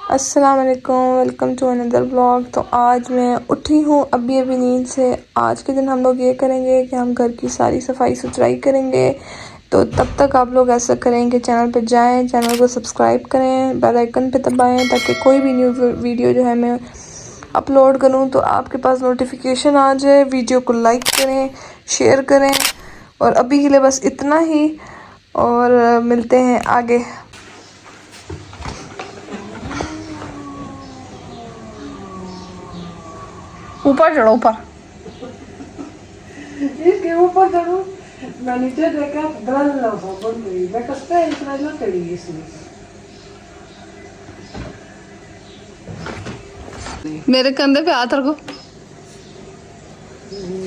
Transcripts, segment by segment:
अस्सलाम वालेकुम, welcome to another vlog. तो आज मैं उठी हूँ अभी नींद से। आज के दिन हम लोग ये करेंगे कि हम घर की सारी सफाई सुथराई करेंगे। तो तब तक आप लोग ऐसा करें कि चैनल पे जाएं, चैनल को सब्सक्राइब करें, बेल आइकन पे दबाएं ताकि कोई भी न्यू वीडियो जो है मैं अपलोड करूँ तो आपके पास नोटिफिकेशन आ जाए। वीडियो को लाइक करें, शेयर करें। और अभी के लिए बस इतना ही, और मिलते हैं आगे। ऊपर चढ़ो, ऊपर इसके ऊपर चढ़ूं। मैं नीचे देखा ड्रल ना हो बंद गई। मैं कसते इतना ना चढ़ी इसमें। मेरे कंधे पे हाथ रखो।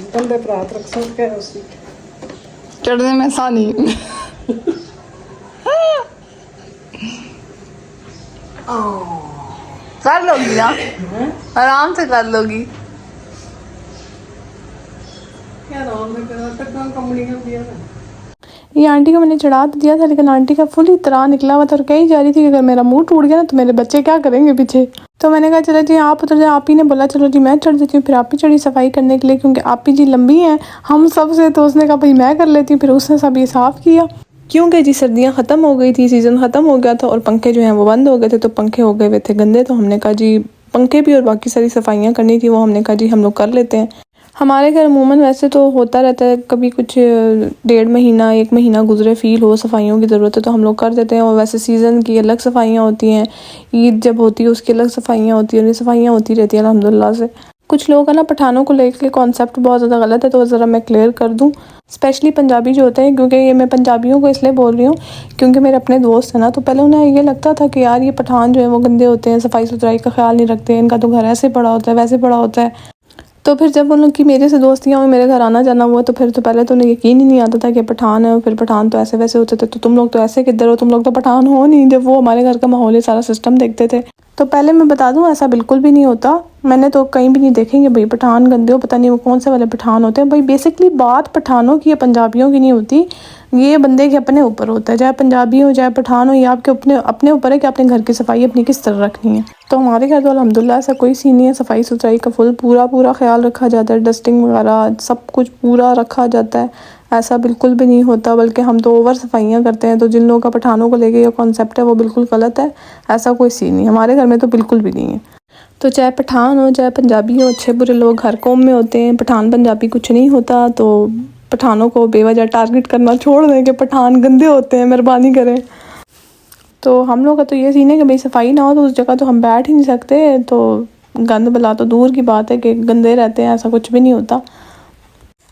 कंधे पर हाथ रख सकते हैं उसी। चढ़ने में आसानी। कर लोगी ना, आराम से कर लोगी। क्या नाम है तेरा? तक कंपनी का दिया था। ये आंटी को मैंने चढ़ा तो दिया था, लेकिन आंटी का फुल ही तरह निकला हुआ था और कही जा रही थी कि अगर मेरा मुंह टूट गया ना तो मेरे बच्चे क्या करेंगे पीछे। तो मैंने कहा चलो जी आप उतर जाए। आप ही ने बोला चलो जी मैं चढ़ जाती हूँ। फिर आप ही चढ़ी सफाई करने के लिए, क्योंकि आप ही जी लंबी हैं हम सब से। तो उसने कहा भाई मैं कर लेती हूँ। फिर उसने सब ये साफ़ किया, क्योंकि जी सर्दियाँ ख़त्म हो गई थी, सीज़न ख़त्म हो गया था और पंखे जो हैं वो बंद हो गए थे। तो पंखे हो गए हुए थे गंदे। तो हमने कहा जी पंखे भी और बाकी सारी सफाइयाँ करनी थी, वो हमने कहा जी हम लोग कर लेते हैं। हमारे घर अमूमन वैसे तो होता रहता है, कभी कुछ 1.5 महीना 1 महीना गुजरे फील हो सफाइयों की ज़रूरत है तो हम लोग कर देते हैं। और वैसे सीज़न की अलग सफाइयाँ होती हैं, ईद जब होती है उसकी अलग सफाइयाँ होती हैं, सफाइयाँ होती रहती हैं अल्हम्दुलिल्लाह से। कुछ लोग का ना पठानों को लेकर कॉन्सेप्ट बहुत ज़्यादा गलत है, तो ज़रा मैं क्लियर कर दूँ। स्पेशली पंजाबी जो होते हैं, क्योंकि ये मैं पंजाबियों को इसलिए बोल रही हूँ क्योंकि मेरे अपने दोस्त हैं ना, तो पहले उन्हें ये लगता था कि यार ये पठान जो है वो गंदे होते हैं, सफाई सुथराई का ख्याल नहीं रखते, इनका तो घर ऐसे पड़ा होता है वैसे पड़ा होता है। तो फिर जब उन लोग की मेरे से दोस्तियाँ हुई, मेरे घर आना जाना हुआ, तो फिर तो पहले तो उन्हें यकीन ही नहीं आता था कि पठान है। और फिर पठान तो ऐसे वैसे होते थे। तो तुम लोग तो ऐसे किधर हो, तुम लोग तो पठान हो नहीं। जब वो हमारे घर का माहौल, सारा सिस्टम देखते थे, तो पहले मैं बता दूं ऐसा बिल्कुल भी नहीं होता। मैंने तो कहीं भी नहीं देखेंगे भाई पठान गंदे हो, पता नहीं वो कौन से वाले पठान होते हैं। भाई बेसिकली बात पठानों की या पंजाबियों की नहीं होती, ये बंदे के अपने ऊपर होता है। चाहे पंजाबी हो चाहे पठान हो, ये आपके अपने ऊपर है कि आपने घर की सफाई अपनी किस तरह रखनी है। तो हमारे घर तो अल्हम्दुलिल्लाह ऐसा कोई सीन नहीं है। सफाई सुथराई का फुल पूरा ख्याल रखा जाता है, डस्टिंग वगैरह सब कुछ पूरा रखा जाता है। ऐसा बिल्कुल भी नहीं होता, बल्कि हम तो ओवर सफाइयाँ करते हैं। तो जिन लोगों का पठानों को लेके ये कॉन्सेप्ट है वो बिल्कुल गलत है। ऐसा कोई सीन नहीं, हमारे घर में तो बिल्कुल भी नहीं है। तो चाहे पठान हो चाहे पंजाबी हो, अच्छे बुरे लोग हर कौम में होते हैं। पठान पंजाबी कुछ नहीं होता। तो पठानों को बेवजह टारगेट करना छोड़ दें कि पठान गंदे होते हैं, मेहरबानी करें। तो हम लोग का तो ये सीन है कि भाई सफाई ना हो तो उस जगह तो हम बैठ ही नहीं सकते। तो गंद बला तो दूर की बात है कि गंदे रहते हैं, ऐसा कुछ भी नहीं होता।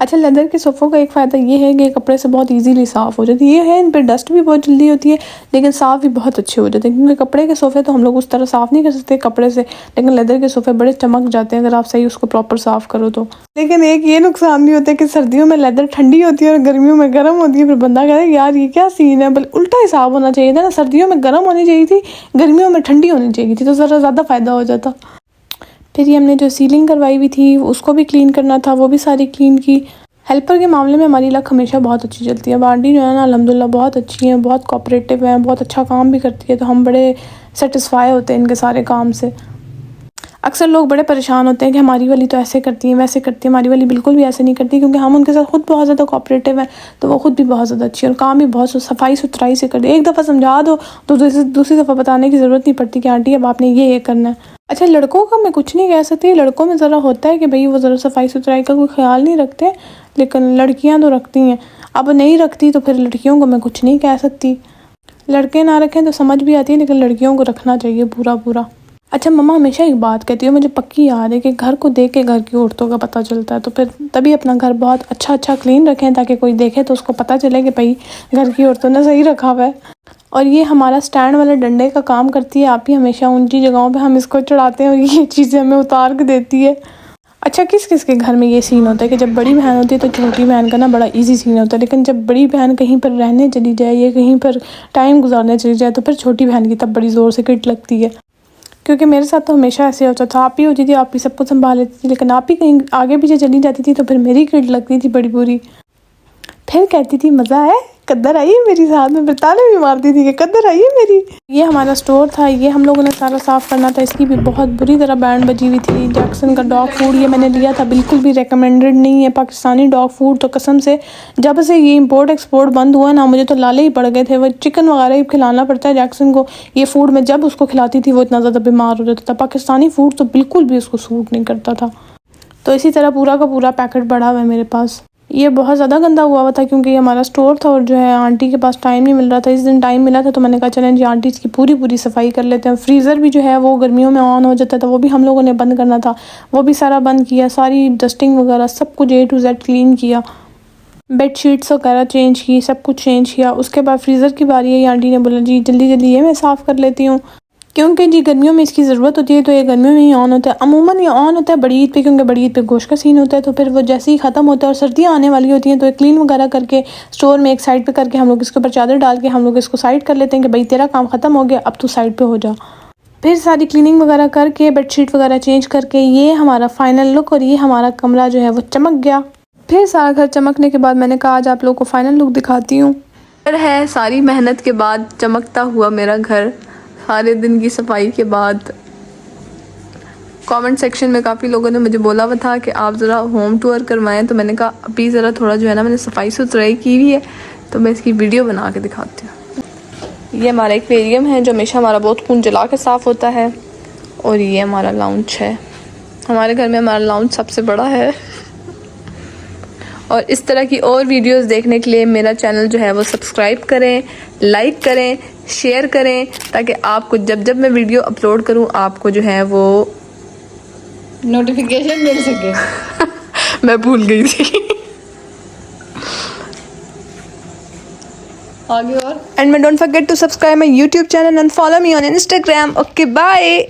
अच्छा, लेदर के सोफ़ों का एक फ़ायदा ये है कि कपड़े से बहुत इजीली साफ़ हो जाती है। ये है इन पर डस्ट भी बहुत जल्दी होती है, लेकिन साफ़ भी बहुत अच्छे हो जाते हैं। क्योंकि कपड़े के सोफ़े तो हम लोग उस तरह साफ़ नहीं कर सकते कपड़े से, लेकिन लेदर के सोफ़े बड़े चमक जाते हैं अगर आप सही उसको प्रॉपर साफ़ करो तो। लेकिन एक ये नुकसान भी होता है कि सर्दियों में लेदर ठंडी होती है और गर्मियों में गर्म होती है। फिर बंदा कहता है यार ये क्या सीन है, बल्कि उल्टा हिसाब होना चाहिए था ना, सर्दियों में गर्म होनी चाहिए थी, गर्मियों में ठंडी होनी चाहिए थी, तो ज़रा ज़्यादा फ़ायदा हो जाता। फिर ये हमने जो सीलिंग करवाई हुई थी उसको भी क्लीन करना था, वो भी सारी क्लीन की। हेल्पर के मामले में हमारी लक हमेशा बहुत अच्छी चलती है। बांडी जो है ना अल्हम्दुलिल्लाह बहुत अच्छी है, बहुत कोऑपरेटिव है, बहुत अच्छा काम भी करती है। तो हम बड़े सेटिस्फाई होते हैं इनके सारे काम से। अक्सर लोग बड़े परेशान होते हैं कि हमारी वाली तो ऐसे करती है वैसे करती है। हमारी वाली बिल्कुल भी ऐसे नहीं करती, क्योंकि हम उनके साथ खुद बहुत ज़्यादा कोऑपरेटिव है। तो वो खुद भी बहुत ज़्यादा अच्छी है और काम भी बहुत सफाई सुथराई से करती है। एक दफ़ा समझा दो तो दूसरी दफ़ा बताने की ज़रूरत नहीं पड़ती कि आंटी अब आपने ये करना है। अच्छा, लड़कों का मैं कुछ नहीं कह सकती। लड़कों में ज़रा होता है कि भाई वो ज़रा सफाई सुथराई का कोई ख्याल नहीं रखते, लेकिन लड़कियां तो रखती हैं। अब नहीं रखती तो फिर लड़कियों को मैं कुछ नहीं कह सकती। लड़के ना रखें तो समझ भी आती है, लेकिन लड़कियों को रखना चाहिए पूरा। अच्छा, मम्मा हमेशा एक बात कहती है, मुझे पक्की याद है कि घर को देख के घर की औरतों का पता चलता है। तो फिर तभी अपना घर बहुत अच्छा क्लीन रखें, ताकि कोई देखे तो उसको पता चले कि भाई घर की औरतों ने सही रखा हुआ है। और ये हमारा स्टैंड वाले डंडे का काम करती है। आप ही हमेशा ऊंची जगहों पे हम इसको चढ़ाते हैं और ये चीज़ें हमें उतार के देती है। अच्छा, किस किस के घर में ये सीन होता है कि जब बड़ी बहन होती है तो छोटी बहन का ना बड़ा इजी सीन होता है, लेकिन जब बड़ी बहन कहीं पर रहने चली जाए या कहीं पर टाइम गुजारने चली जाए तो फिर छोटी बहन की तब बड़ी ज़ोर से किट लगती है। क्योंकि मेरे साथ तो हमेशा ऐसे होता था। आप ही होती थी, आप ही सब कुछ संभाल लेती थी, लेकिन आप ही कहीं आगे पीछे चली जाती थी तो फिर मेरी किट लगती थी बड़ी बुरी। फिर कहती थी मज़ा है, कद्दर आई है मेरी, साथ में ताने भी मारती थी कि कद्दर आई है मेरी। ये हमारा स्टोर था, ये हम लोगों ने सारा साफ़ करना था, इसकी भी बहुत बुरी तरह बैंड बजी हुई थी। जैक्सन का डॉग फूड ये मैंने लिया था, बिल्कुल भी रिकमेंडेड नहीं है पाकिस्तानी डॉग फूड। तो कसम से जब से ये इंपोर्ट एक्सपोर्ट बंद हुआ ना, मुझे तो लाले ही पड़ गए थे। वो चिकन वगैरह ही खिलाना पड़ता है जैक्सन को। ये फूड मैं जब उसको खिलाती थी वो इतना ज़्यादा बीमार हो जाता था। पाकिस्तानी फूड तो बिल्कुल भी उसको सूट नहीं करता था। तो इसी तरह पूरा का पूरा पैकेट पड़ा हुआ है मेरे पास। ये बहुत ज़्यादा गंदा हुआ था क्योंकि ये हमारा स्टोर था और जो है आंटी के पास टाइम नहीं मिल रहा था। इस दिन टाइम मिला था तो मैंने कहा चलें जी आंटी इसकी पूरी सफाई कर लेते हैं। फ्रीज़र भी जो है वो गर्मियों में ऑन हो जाता था, वो भी हम लोगों ने बंद करना था, वो भी सारा बंद किया। सारी डस्टिंग वगैरह सब कुछ A to Z क्लीन किया, बेड शीट्स वगैरह चेंज की, सब कुछ चेंज किया। उसके बाद फ्रीज़र की बारी है, आंटी ने बोला जी जल्दी जल्दी ये मैं साफ़ कर लेती हूँ क्योंकि जी गर्मियों में इसकी ज़रूरत होती है। तो ये गर्मियों में ही ऑन होता है। अमूमन ये ऑन होता है बड़ी ईद पे, क्योंकि बड़ी ईद पे गोश्त का सीन होता है। तो फिर वो जैसे ही ख़त्म होता है और सर्दियाँ आने वाली होती हैं तो क्लीन वगैरह करके स्टोर में एक साइड पे करके हम लोग इसके ऊपर चादर डाल के हम लोग इसको साइड कर लेते हैं कि भाई तेरा काम ख़त्म हो गया, अब तू साइड पे हो जा। फिर सारी क्लीनिंग वगैरह करके बेडशीट वगैरह चेंज करके ये हमारा फाइनल लुक और ये हमारा कमरा जो है वो चमक गया। फिर सारा घर चमकने के बाद मैंने कहा आज आप लोगों को फाइनल लुक दिखाती हूँ। है सारी मेहनत के बाद चमकता हुआ मेरा घर, सारे दिन की सफाई के बाद। कमेंट सेक्शन में काफ़ी लोगों ने मुझे बोला हुआ था कि आप ज़रा होम टूर करवाएं, तो मैंने कहा अभी ज़रा थोड़ा जो है ना मैंने सफाई सुथराई की हुई है तो मैं इसकी वीडियो बना के दिखाती हूँ। ये हमारा एक्वेरियम है जो हमेशा हमारा बहुत खून जला के साफ़ होता है। और ये हमारा लाउंज है, हमारे घर में हमारा लाउंज सबसे बड़ा है। और इस तरह की और वीडियोस देखने के लिए मेरा चैनल जो है वो सब्सक्राइब करें, लाइक करें, शेयर करें, ताकि आपको जब जब मैं वीडियो अपलोड करूं आपको जो है वो नोटिफिकेशन मिल सके। मैं भूल गई थी आगे और and don't forget to subscribe my YouTube channel and follow me on Instagram। Okay bye.